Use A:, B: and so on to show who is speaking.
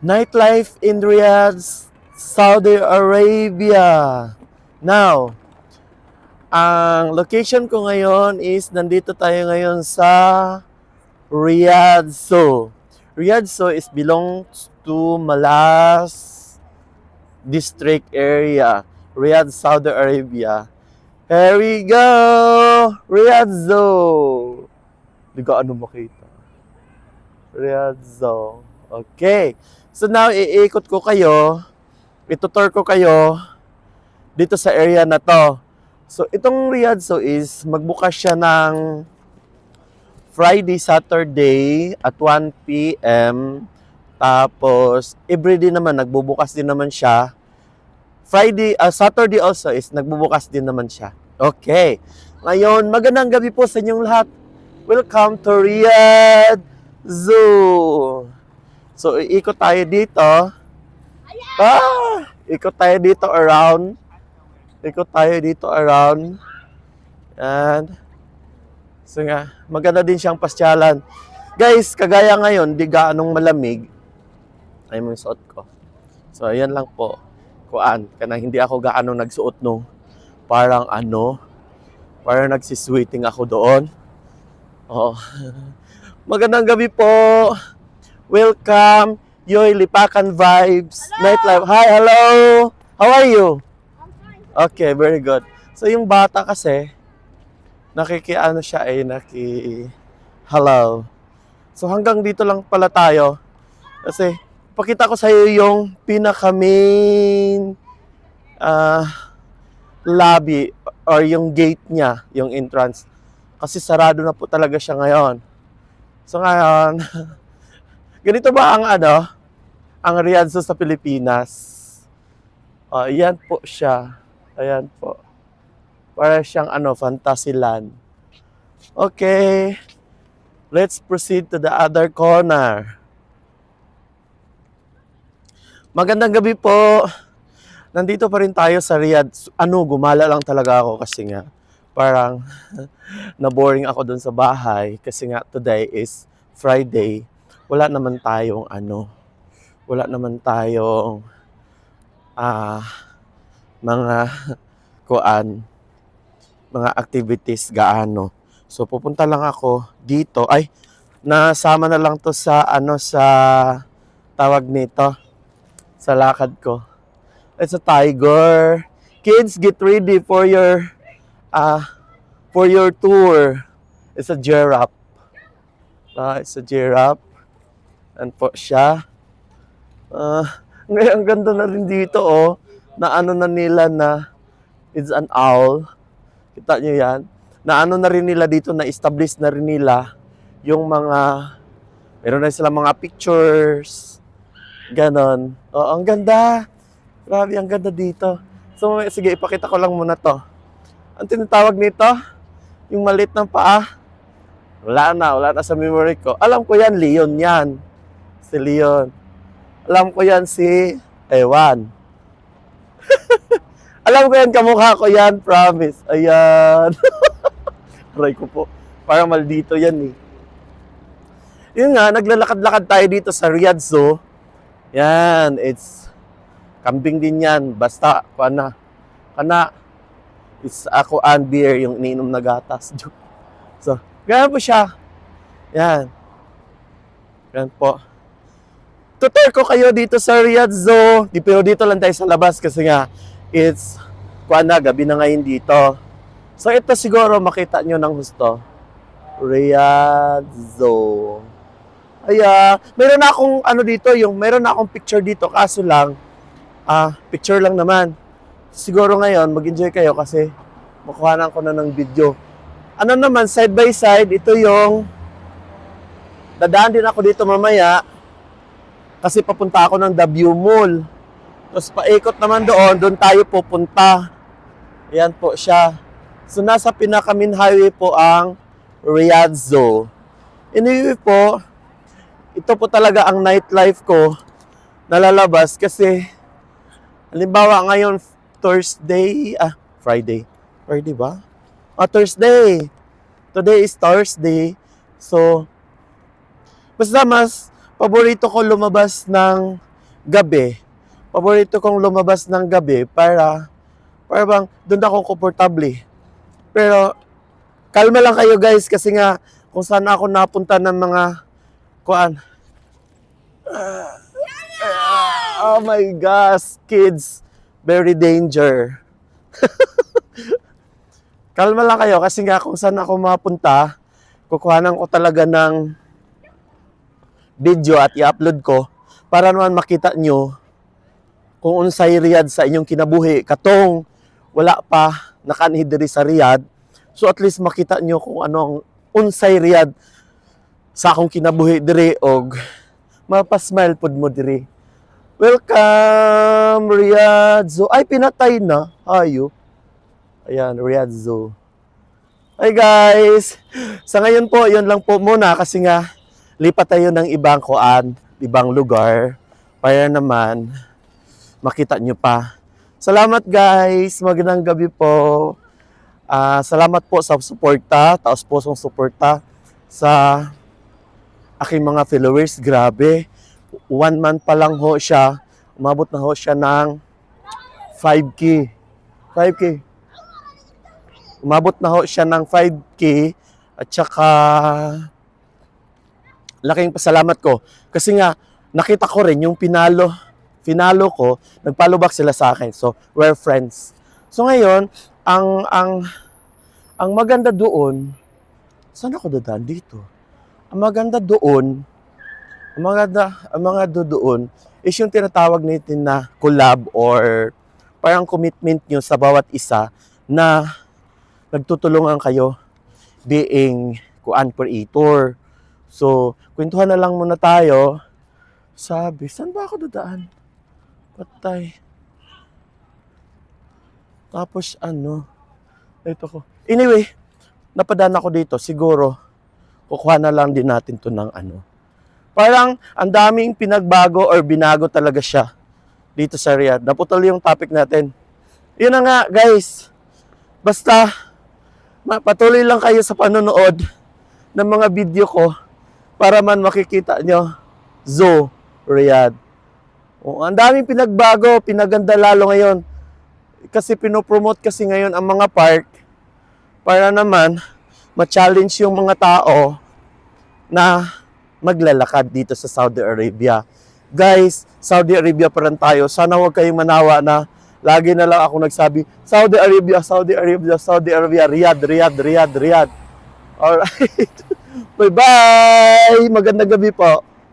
A: Nightlife in Riyadh, Saudi Arabia. Now, ang location ko ngayon is nandito tayo ngayon sa Riyadh Zoo. Riyadh Zoo is belongs to Malas district area, Riyadh, Saudi Arabia. Here we go! Riyadh Zoo. Hindi ko ano makita. Riyadh Zoo. Okay. So now, iikot ko kayo. Itutur ko kayo dito sa area na to. So, itong Riyadh Zoo is magbukas siya ng Friday, Saturday at 1 p.m. Tapos, everyday naman, nagbubukas din naman siya. Saturday also is nagbubukas din naman siya. Okay. Ngayon, magandang gabi po sa inyong lahat. Welcome to Riyadh Zoo. So, iikot tayo dito. Ikot tayo dito around. Ikot tayo dito around. And, so nga, maganda din siyang pasyalan. Guys, kagaya ngayon, di gaanong malamig. Ay, yung suot ko. So, ayan lang po. Kuan, kana hindi ako gaano nagsuot nung parang parang nagsisweeting ako doon. Oo. Magandang gabi po. Welcome. Yoy Lipakan Vibes.
B: Hello!
A: Nightlife. Hi, hello. How are you?
B: I'm fine.
A: Okay, very good. So, yung bata kasi, hello. So, hanggang dito lang pala tayo. Kasi, pakita ko sa iyo yung pinaka-main lobby or yung gate niya, yung entrance. Kasi sarado na po talaga siya ngayon. So ngayon, ganito ba ang Riyadh Zoo sa Pilipinas? Ayan po siya. Ayan po. Para siyang Fantasyland. Okay. Let's proceed to the other corner. Magandang gabi po. Nandito pa rin tayo sa Riyadh. Gumala lang talaga ako kasi nga parang na-boring ako dun sa bahay kasi nga today is Friday. Wala naman tayong mga mga activities gaano. So pupunta lang ako dito. Ay, nasama na lang to sa sa tawag nito. Sa lakad ko. It's a tiger. Kids, get ready for your tour. It's a giraffe. It's a giraffe. And po siya. Ngayon, ang ganda na rin dito, na na nila na it's an owl. Kita nyo yan? Na na rin nila dito, na-establish na rin nila yung meron na sila mga pictures. Ganon. Ang ganda. Grabe, ang ganda dito. So, sige, ipakita ko lang muna to. Ang tinatawag nito, yung maliit ng paa, wala na sa memory ko. Alam ko yan, Leon yan. Si Leon. Alam ko yan si Ewan. Alam ko yan, kamukha ko yan, promise. Ayan. Aray ko po. Parang maldito yan eh. Yun nga, naglalakad-lakad tayo dito sa Riyadh Zoo. Yan, it's kambing din yan. Basta, it's ako and beer, yung iniinom na gatas. So, ganyan po siya. Yan. Yan po. Tutur ko kayo dito sa Riyadh Zoo. Pero dito lang tayo sa labas kasi nga, it's, gabi na ngayon dito. So, ito siguro makita nyo ng gusto. Riyadh Zoo. Meron na akong meron na akong picture dito, kaso lang, picture lang naman. Siguro ngayon, mag-enjoy kayo kasi makuhanan ko na ng video. Naman, side by side, ito yung, dadaan din ako dito mamaya, kasi papunta ako ng The View Mall. Tapos paikot naman doon tayo pupunta. Ayan po siya. So, nasa pinaka-main highway po ang Riyadh Zoo. Anyway po, ito po talaga ang nightlife ko nalalabas kasi halimbawa ngayon Friday ba? Thursday. Today is Thursday. So, basta mas paborito ko lumabas ng gabi. Paborito kong lumabas ng gabi para bang doon ako komportable. Pero kalma lang kayo guys kasi nga kung saan ako napunta ng mga kuan. Oh my gosh, kids, very danger. Kalma lang kayo kasi nga kung saan ako mapunta, kukuhanan ko talaga ng video at i-upload ko para naman makita nyo kung unsay Riyadh sa inyong kinabuhi. Katong wala pa nakanhi diri sa Riyadh. So at least makita nyo kung ano ang unsay Riyadh sa akong kinabuhi diri og mapasmile pod mo diri. Welcome Riyadh Zoo. Ay pinatay na. Ayo. Ayan, Riyadh Zoo. Hi guys! Sa ngayon po, yun lang po muna kasi nga lipat tayo ng ibang kuan, ibang lugar para naman makita nyo pa. Salamat guys! Magandang gabi po. Salamat po sa suporta, taos pusong suporta sa aking mga followers. Grabe, 1 month pa lang ho siya. Umabot na ho siya ng 5K. 5K. Umabot na ho siya ng 5K at saka laking pasalamat ko. Kasi nga, nakita ko rin yung pinalo ko, nag-follow back sila sa akin. So, we're friends. So, ngayon, ang maganda doon, saan ako dadaan dito? Ang maganda doon, ang mga doon is yung tinatawag natin na collab or parang commitment nyo sa bawat isa na nagtutulungan kayo being kuan creator. So, kwentuhan na lang muna tayo. Sabi, saan ba ako dadaan? Patay. Tapos ito ko. Anyway, napadaan ako dito. Siguro, kukuha na lang din natin to ng Parang, ang daming pinagbago or binago talaga siya dito sa Riyadh. Naputol yung topic natin. Yun na nga, guys. Basta, patuloy lang kayo sa panonood ng mga video ko para man makikita nyo Zoo Riyadh. Ang daming pinagbago, pinaganda lalo ngayon. Kasi pinopromote kasi ngayon ang mga park para naman ma-challenge yung mga tao na maglalakad dito sa Saudi Arabia. Guys, Saudi Arabia pa rin tayo. Sana huwag kayong manawa na lagi na lang ako nagsabi, Saudi Arabia, Saudi Arabia, Saudi Arabia, Riyadh, Riyadh, Riyadh, Riyadh. Alright. Bye-bye! Magandang gabi po.